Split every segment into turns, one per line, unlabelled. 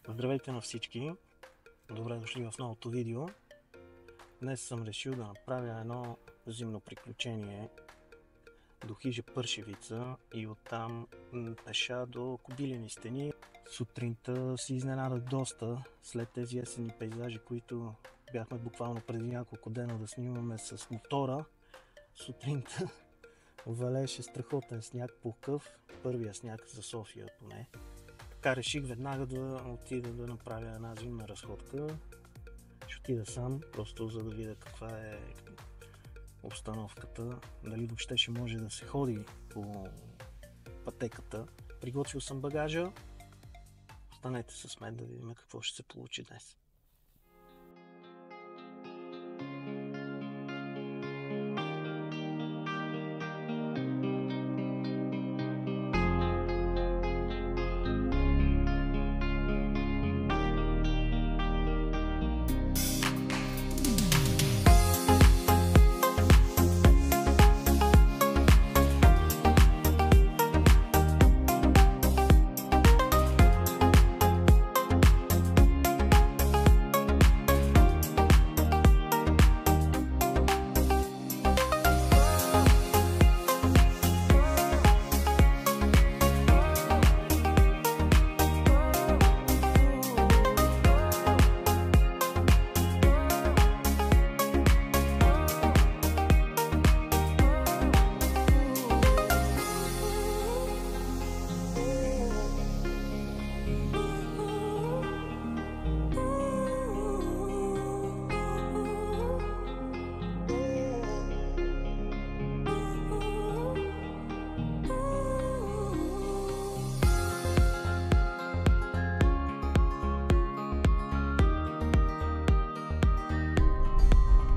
Здравейте на всички! Добре дошли в новото видео. Днес съм решил да направя едно зимно приключение до хижа Пършевица и оттам пеша до Кобилени стени. Сутринта си изненадах доста след тези есенни пейзажи, които бяхме буквално преди няколко дена да снимаме с мотора. Сутринта валеше страхотен сняг, пухкав, първия сняг за София поне. Така реших веднага да отида да направя една зимна разходка. Ще отида сам, просто за да видя каква е обстановката, дали въобще ще може да се ходи по пътеката. Приготвил съм багажа. Останете с мен да видим какво ще се получи днес.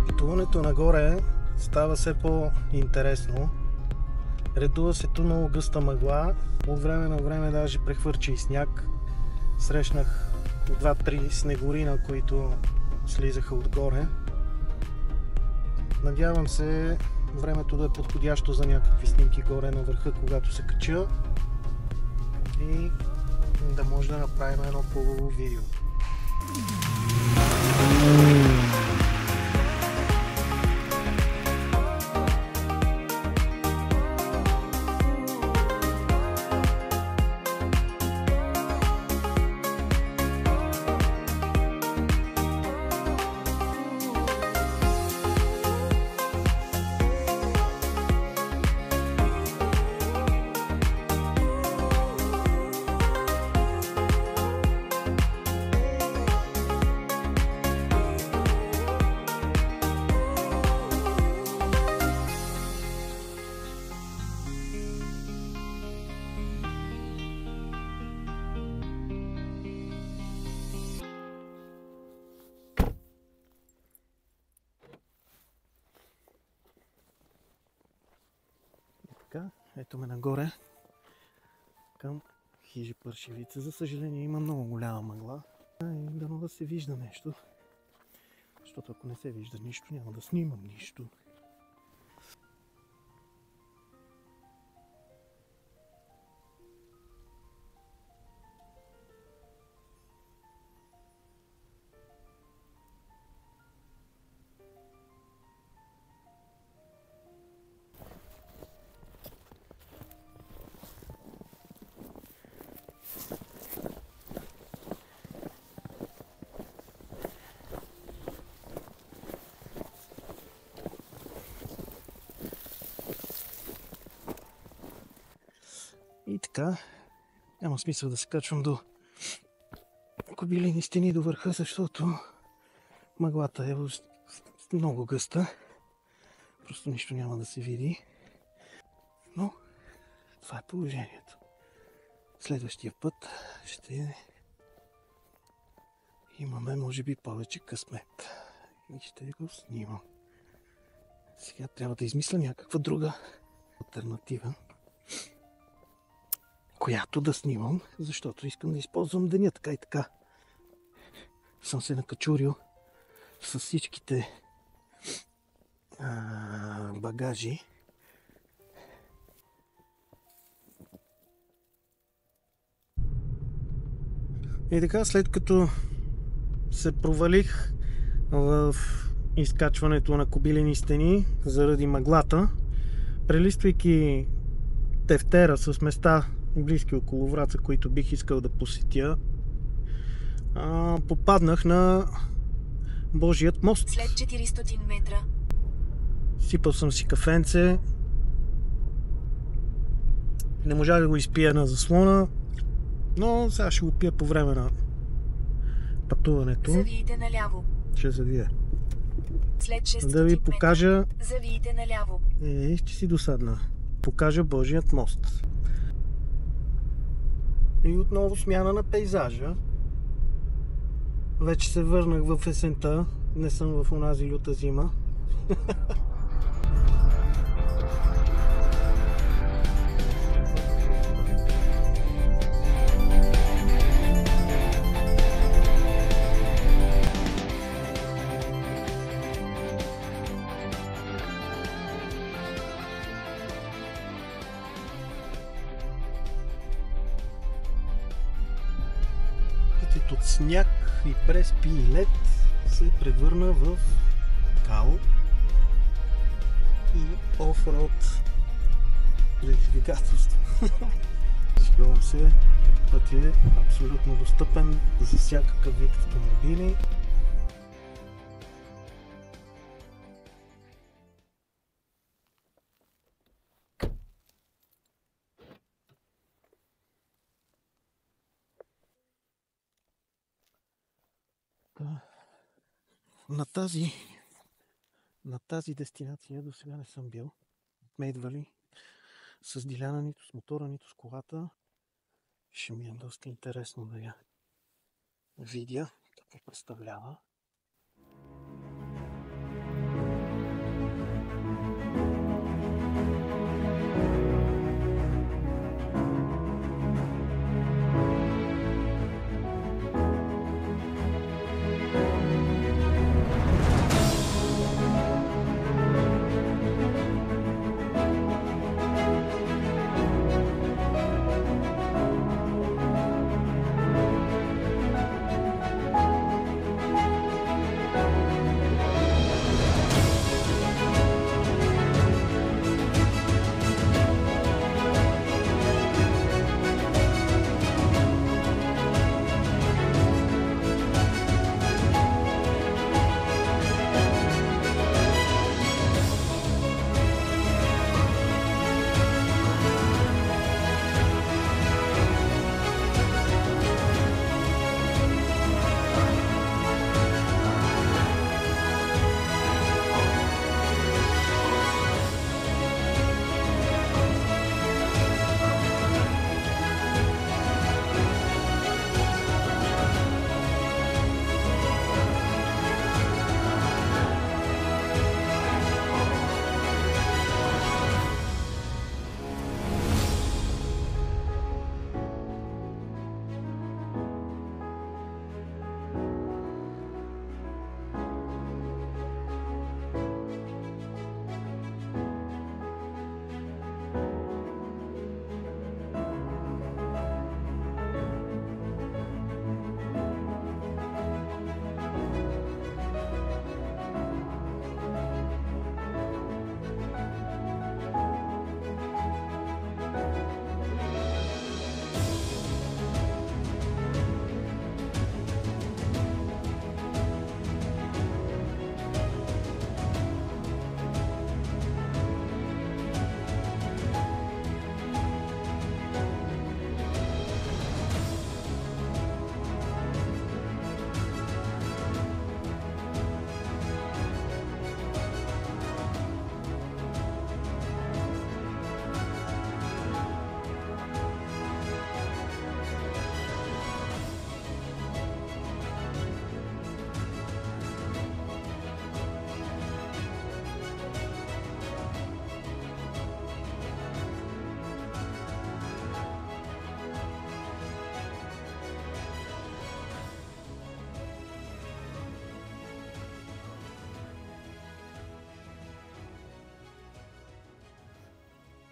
Пътуването нагоре става все по-интересно. Редува се ту много гъста мъгла. От време на време даже прехвърчи и сняг. Срещнах 2-3 снегорина, които слизаха отгоре. Надявам се времето да е подходящо за някакви снимки горе на върха, когато се кача. И да може да направим едно хубаво видео. Така, ето ме нагоре към хижа Пършевица. За съжаление има много голяма мъгла. И дано да се вижда нещо. Защото ако не се вижда нищо, няма да снимам нищо. И така, няма смисъл да се качвам до Кобилени стени до върха, защото мъглата е много гъста. Просто нищо няма да се види. Но това е положението. Следващия път ще имаме, може би, повече късмет. И ще го снимам. Сега трябва да измисля някаква друга алтернатива, която да снимам, защото искам да използвам деня така и така. Съм се накачурил с всичките багажи. И така, след като се провалих в изкачването на Кобилени стени заради мъглата, прелиствайки тефтера с места близки около Враца, които бих искал да посетя, попаднах на Божият мост.
След 400 метра.
Сипал съм си кафенце. Не можах да го изпия на заслона, но сега ще го пия по време на пътуването.
Завийте наляво.
Ще завия.
След 600
Да ви покажа...
метра. Завийте наляво.
ще си досадна. Покажа Божият мост. И отново смяна на пейзажа. Вече се върнах в есента. Не съм в онази люта зима. Пътят от сняг и преспи и лед се превърна в кал и офроуд предизвикателство. Шегувам се, пътят е абсолютно достъпен за всякакъв вид автомобили. На тази дестинация до сега не съм бил. Мейд Вали с Диляна, нито с мотора, нито с колата. Ще ми е доста интересно да я видя какво представлява.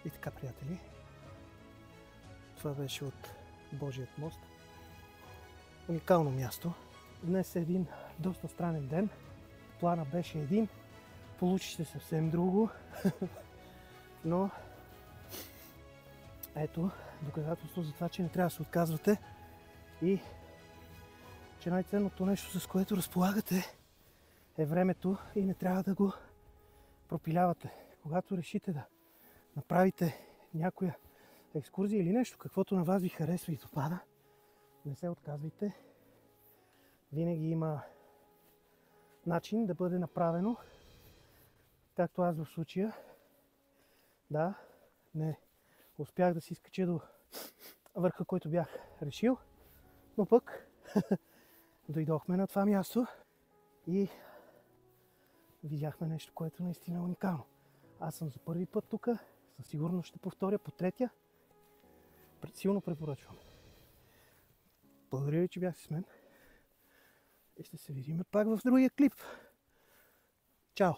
И така, приятели, това беше от Божият мост. уникално място. Днес е един доста странен ден. Плана беше един, получи се съвсем друго. Но ето доказателство за това, че не трябва да се отказвате и че най-ценното нещо, с което разполагате, е времето и не трябва да го пропилявате. Когато решите да направите някоя екскурзия или нещо, каквото на вас ви харесва и допада, не се отказвайте. Винаги има начин да бъде направено, както аз в случая. Да, не успях да си изкача до върха, който бях решил, но пък дойдохме на това място и видяхме нещо, което наистина е уникално. Аз съм за първи път тук, със сигурност ще повторя по третия. Силно препоръчвам. Благодаря ви, че бяхте с мен и ще се видим пак в другия клип. Чао!